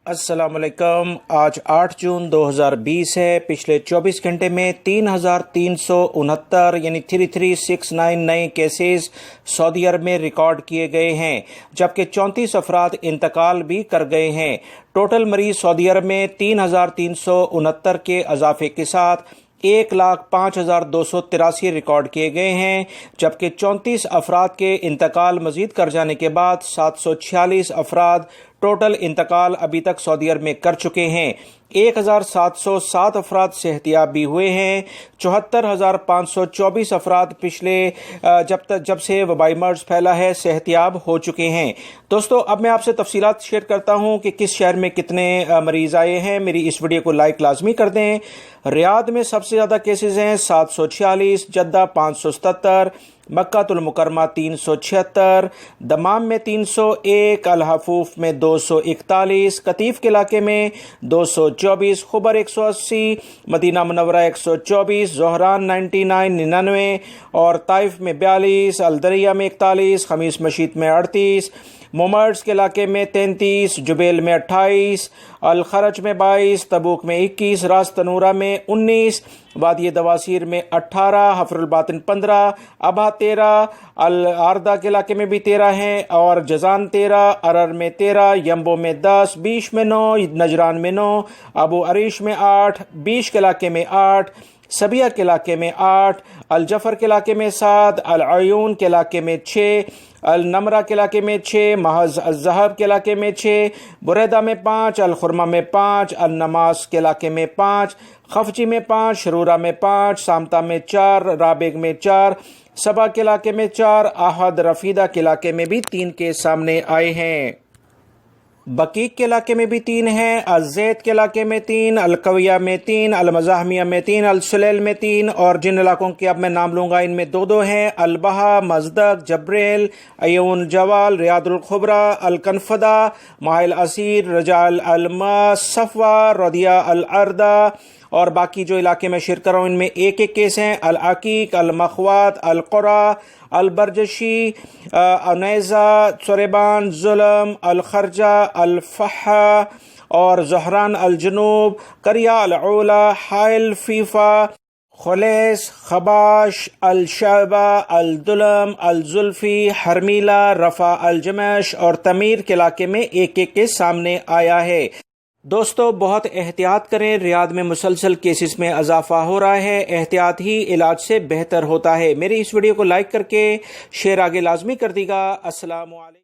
السلام علیکم۔ آج 8 جون 2020 ہے۔ پچھلے 24 گھنٹے میں 3,369 یعنی 3369 نئے کیسز سعودی عرب میں ریکارڈ کیے گئے ہیں، جبکہ 34 افراد انتقال بھی کر گئے ہیں۔ ٹوٹل مریض سعودی عرب میں 3,369 کے اضافے کے ساتھ 1,05,283 ریکارڈ کیے گئے ہیں، جبکہ 34 افراد کے انتقال مزید کر جانے کے بعد 746 افراد ٹوٹل انتقال ابھی تک سعودی عرب میں کر چکے ہیں۔ 1,707 افراد صحتیاب بھی ہوئے ہیں۔ 74,524 افراد پچھلے جب سے وبائی مرض پھیلا ہے صحتیاب ہو چکے ہیں۔ دوستو، اب میں آپ سے تفصیلات شیئر کرتا ہوں کہ کس شہر میں کتنے مریض آئے ہیں۔ میری اس ویڈیو کو لائک لازمی کر دیں۔ ریاض میں سب سے زیادہ کیسز ہیں 746، جدہ 577، مکہ المکرمہ 376، دمام میں 301، الحفوف میں 241، قطیف کے علاقے میں 224، خبر 180، مدینہ منورہ 124، زہران 99 اور طائف میں 42، الدریہ میں 41، خمیس مشیط میں 38، مومرز کے علاقے میں 33، جبیل میں 28، الخرج میں 22، تبوک میں 21، راس تنورہ میں 19، وادی دواسیر میں 18، حفر الباطن 15، ابھا 13، العارضہ کے علاقے میں بھی 13 ہیں، اور جزان 13، ارر میں 13، یمبو میں 10، بیش میں 9، نجران میں 9، ابو عریش میں 8، بیش کے علاقے میں 8، سبیہ کے علاقے میں 8، الجفر کے علاقے میں 7، العیون کے علاقے میں 6، النمرہ کے علاقے میں 6، محض الذہب کے علاقے میں 6، بریدہ میں 5، الخرمہ میں 5، النماس کے علاقے میں 5، خفجی میں 5، شرورہ میں 5، سامتہ میں 4، رابغ میں 4، سبا کے علاقے میں 4، احد رفیدہ کے علاقے میں بھی 3 کیس سامنے آئے ہیں۔ بقیق کے علاقے میں بھی 3 ہیں، الزیت کے علاقے میں 3، القویہ میں 3، المزاحمیہ میں 3، السلیل میں 3، اور جن علاقوں کے اب میں نام لوں گا ان میں 2 ہیں، البہا، مزدق، جبریل، عیون جوال، ریاض الخبرہ، الکنفدہ، ماہل اسیر، رجال الماس، صفوہ، رضیہ الارضہ، اور باقی جو علاقے میں شیئر کر رہا ہوں ان میں 1 کیس ہیں، العقیق، المخوات، القرہ، البرجشی، انیزہ، سریبان، ظلم، الخرجہ، الفحہ، اور زہران الجنوب، قریہ العولا، حائل، فیفا، خلیس، خباش، الشعبہ، الدلم، الزلفی، حرمیلہ، رفع الجمش اور تمیر کے علاقے میں 1 کیس سامنے آیا ہے۔ دوستو، بہت احتیاط کریں، ریاض میں مسلسل کیسز میں اضافہ ہو رہا ہے، احتیاط ہی علاج سے بہتر ہوتا ہے۔ میری اس ویڈیو کو لائک کر کے شیئر آگے لازمی کر دیگا۔ السلام علیکم۔